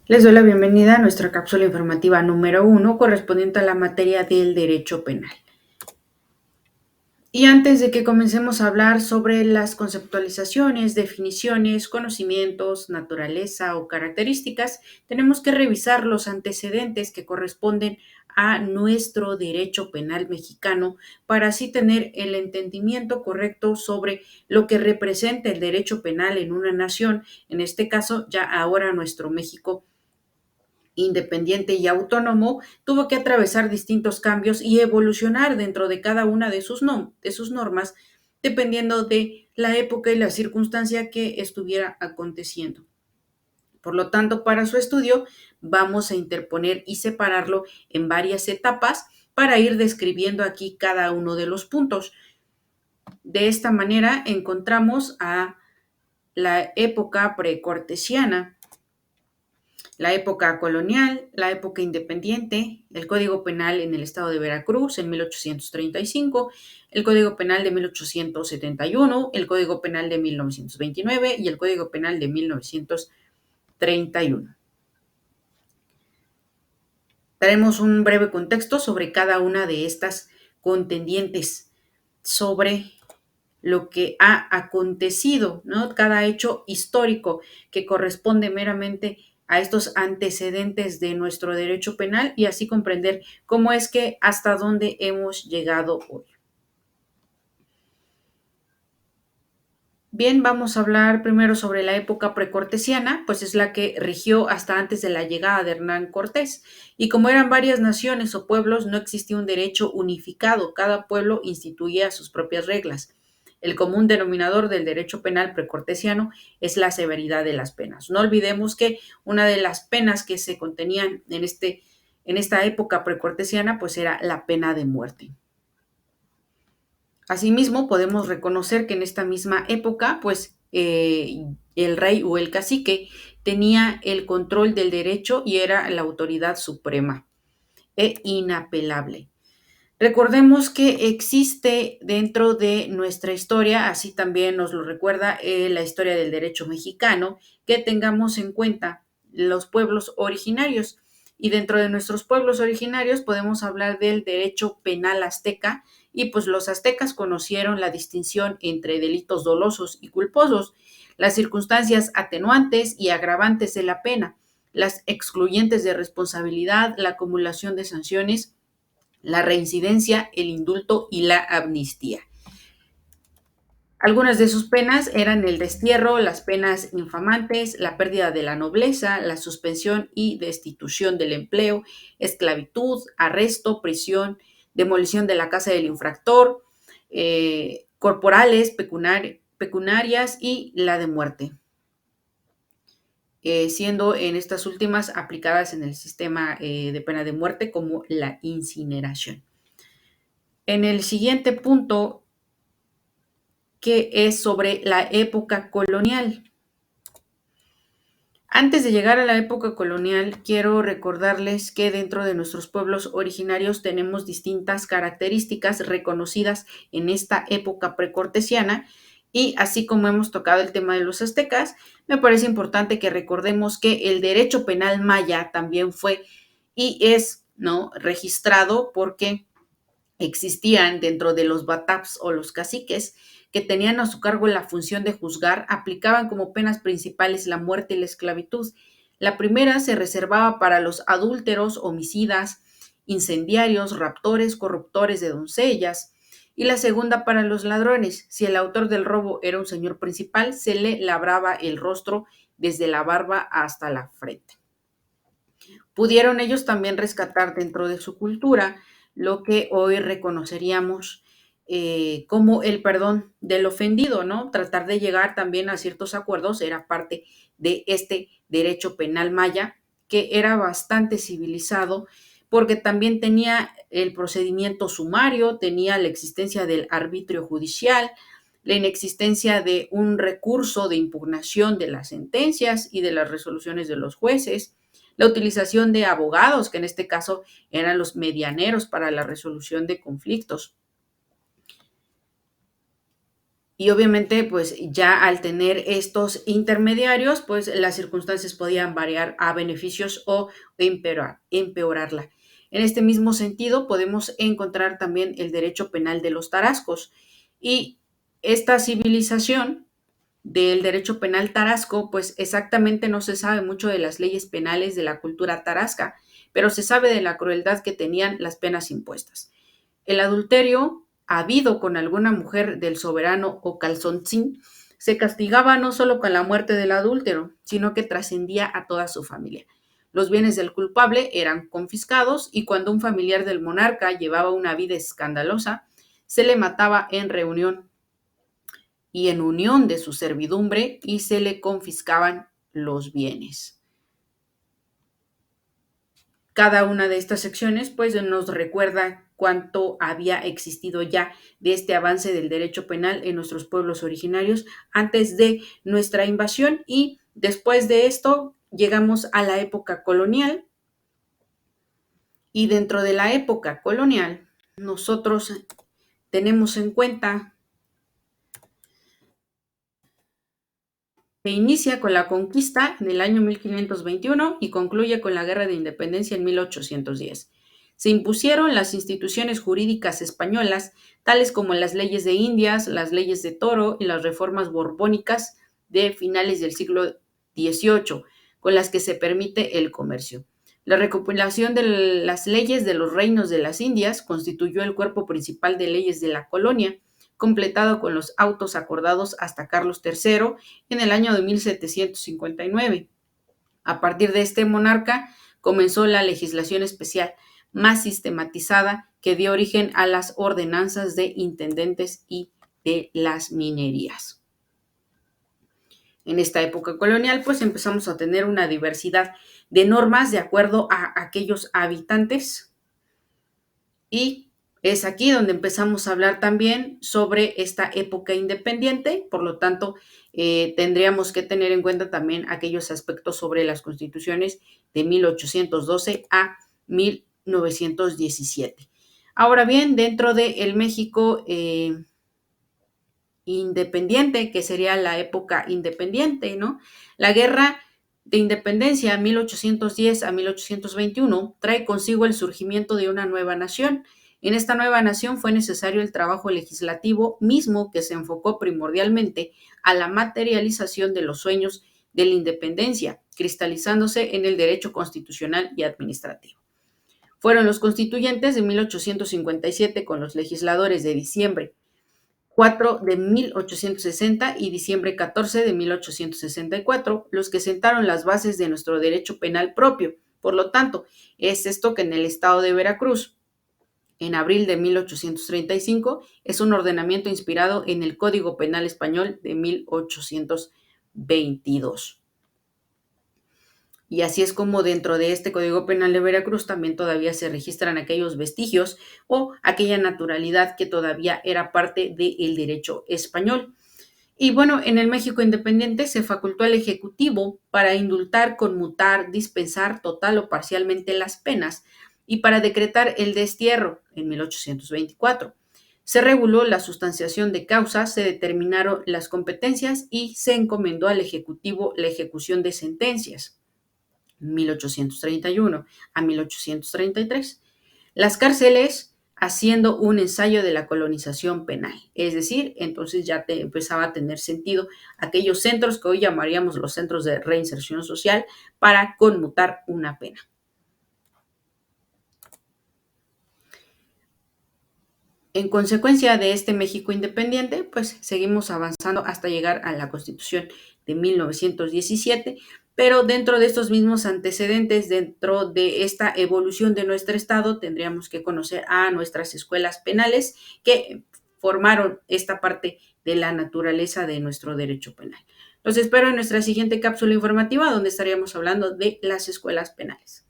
Les doy la bienvenida a nuestra cápsula informativa número 1 correspondiente a la materia del derecho penal. Y antes de que comencemos a hablar sobre las conceptualizaciones, definiciones, conocimientos, naturaleza o características, tenemos que revisar los antecedentes que corresponden a nuestro derecho penal mexicano para así tener el entendimiento correcto sobre lo que representa el derecho penal en una nación, en este caso ya ahora nuestro México independiente y autónomo, tuvo que atravesar distintos cambios y evolucionar dentro de cada una de sus normas, dependiendo de la época y la circunstancia que estuviera aconteciendo. Por lo tanto, para su estudio vamos a interponer y separarlo en varias etapas para ir describiendo aquí cada uno de los puntos. De esta manera encontramos a la época precortesiana, la época colonial, la época independiente, el Código Penal en el estado de Veracruz en 1835, el Código Penal de 1871, el Código Penal de 1929 y el Código Penal de 1931. Daremos un breve contexto sobre cada una de estas contendientes, sobre lo que ha acontecido, ¿no? Cada hecho histórico que corresponde meramente a estos antecedentes de nuestro derecho penal y así comprender cómo es que hasta dónde hemos llegado hoy. Bien, vamos a hablar primero sobre la época precortesiana, pues es la que rigió hasta antes de la llegada de Hernán Cortés. Y como eran varias naciones o pueblos, no existía un derecho unificado, cada pueblo instituía sus propias reglas. El común denominador del derecho penal precortesiano es la severidad de las penas. No olvidemos que una de las penas que se contenían en esta época precortesiana, pues era la pena de muerte. Asimismo, podemos reconocer que en esta misma época, pues el rey o el cacique tenía el control del derecho y era la autoridad suprema e inapelable. Recordemos que existe dentro de nuestra historia, así también nos lo recuerda la historia del derecho mexicano, que tengamos en cuenta los pueblos originarios. Y dentro de nuestros pueblos originarios podemos hablar del derecho penal azteca, y pues los aztecas conocieron la distinción entre delitos dolosos y culposos, las circunstancias atenuantes y agravantes de la pena, las excluyentes de responsabilidad, la acumulación de sanciones, la reincidencia, el indulto y la amnistía. Algunas de sus penas eran el destierro, las penas infamantes, la pérdida de la nobleza, la suspensión y destitución del empleo, esclavitud, arresto, prisión, demolición de la casa del infractor, corporales, pecuniarias y la de muerte, siendo en estas últimas aplicadas en el sistema de pena de muerte como la incineración. En el siguiente punto, que es sobre la época colonial. Antes de llegar a la época colonial, quiero recordarles que dentro de nuestros pueblos originarios tenemos distintas características reconocidas en esta época precortesiana, y así como hemos tocado el tema de los aztecas, me parece importante que recordemos que el derecho penal maya también fue y es, ¿no?, registrado porque existían dentro de los bataps o los caciques que tenían a su cargo la función de juzgar, aplicaban como penas principales la muerte y la esclavitud. La primera se reservaba para los adúlteros, homicidas, incendiarios, raptores, corruptores de doncellas, y la segunda para los ladrones. Si el autor del robo era un señor principal, se le labraba el rostro desde la barba hasta la frente. Pudieron ellos también rescatar dentro de su cultura lo que hoy reconoceríamos como el perdón del ofendido, ¿no? Tratar de llegar también a ciertos acuerdos era parte de este derecho penal maya, que era bastante civilizado, porque también tenía el procedimiento sumario, tenía la existencia del arbitrio judicial, la inexistencia de un recurso de impugnación de las sentencias y de las resoluciones de los jueces, la utilización de abogados, que en este caso eran los medianeros para la resolución de conflictos. Y obviamente, pues ya al tener estos intermediarios, pues las circunstancias podían variar a beneficios o empeorarla. En este mismo sentido, podemos encontrar también el derecho penal de los tarascos. Y esta civilización del derecho penal tarasco, pues exactamente no se sabe mucho de las leyes penales de la cultura tarasca, pero se sabe de la crueldad que tenían las penas impuestas. El adulterio habido con alguna mujer del soberano o calzoncín se castigaba no solo con la muerte del adúltero, sino que trascendía a toda su familia. Los bienes del culpable eran confiscados y cuando un familiar del monarca llevaba una vida escandalosa, se le mataba en reunión y en unión de su servidumbre y se le confiscaban los bienes. Cada una de estas secciones pues nos recuerda cuánto había existido ya de este avance del derecho penal en nuestros pueblos originarios antes de nuestra invasión y después de esto llegamos a la época colonial y dentro de la época colonial nosotros tenemos en cuenta que inicia con la conquista en el año 1521 y concluye con la Guerra de Independencia en 1810. Se impusieron las instituciones jurídicas españolas, tales como las leyes de Indias, las leyes de Toro y las reformas borbónicas de finales del siglo XVIII, con las que se permite el comercio. La recopilación de las leyes de los reinos de las Indias constituyó el cuerpo principal de leyes de la colonia, completado con los autos acordados hasta Carlos III en el año de 1759. A partir de este monarca comenzó la legislación especial más sistematizada que dio origen a las ordenanzas de intendentes y de las minerías. En esta época colonial, pues empezamos a tener una diversidad de normas de acuerdo a aquellos habitantes y es aquí donde empezamos a hablar también sobre esta época independiente, por lo tanto, tendríamos que tener en cuenta también aquellos aspectos sobre las constituciones de 1812 a 1917. Ahora bien, dentro del México independiente, que sería la época independiente, ¿no? La guerra de independencia 1810 a 1821 trae consigo el surgimiento de una nueva nación. En esta nueva nación fue necesario el trabajo legislativo mismo que se enfocó primordialmente a la materialización de los sueños de la independencia, cristalizándose en el derecho constitucional y administrativo. Fueron los constituyentes de 1857 con los legisladores de diciembre 4 de 1860 y diciembre 14 de 1864, los que sentaron las bases de nuestro derecho penal propio. Por lo tanto, es esto que en el estado de Veracruz, en abril de 1835, es un ordenamiento inspirado en el Código Penal Español de 1822. Y así es como dentro de este Código Penal de Veracruz también todavía se registran aquellos vestigios o aquella naturalidad que todavía era parte del derecho español. Y bueno, en el México independiente se facultó al Ejecutivo para indultar, conmutar, dispensar total o parcialmente las penas y para decretar el destierro en 1824. Se reguló la sustanciación de causas, se determinaron las competencias y se encomendó al Ejecutivo la ejecución de sentencias. 1831 a 1833. Las cárceles haciendo un ensayo de la colonización penal. Es decir, entonces ya empezaba a tener sentido aquellos centros que hoy llamaríamos los centros de reinserción social para conmutar una pena. En consecuencia de este México independiente, pues seguimos avanzando hasta llegar a la Constitución de 1917, pero dentro de estos mismos antecedentes, dentro de esta evolución de nuestro Estado, tendríamos que conocer a nuestras escuelas penales que formaron esta parte de la naturaleza de nuestro derecho penal. Los espero en nuestra siguiente cápsula informativa donde estaríamos hablando de las escuelas penales.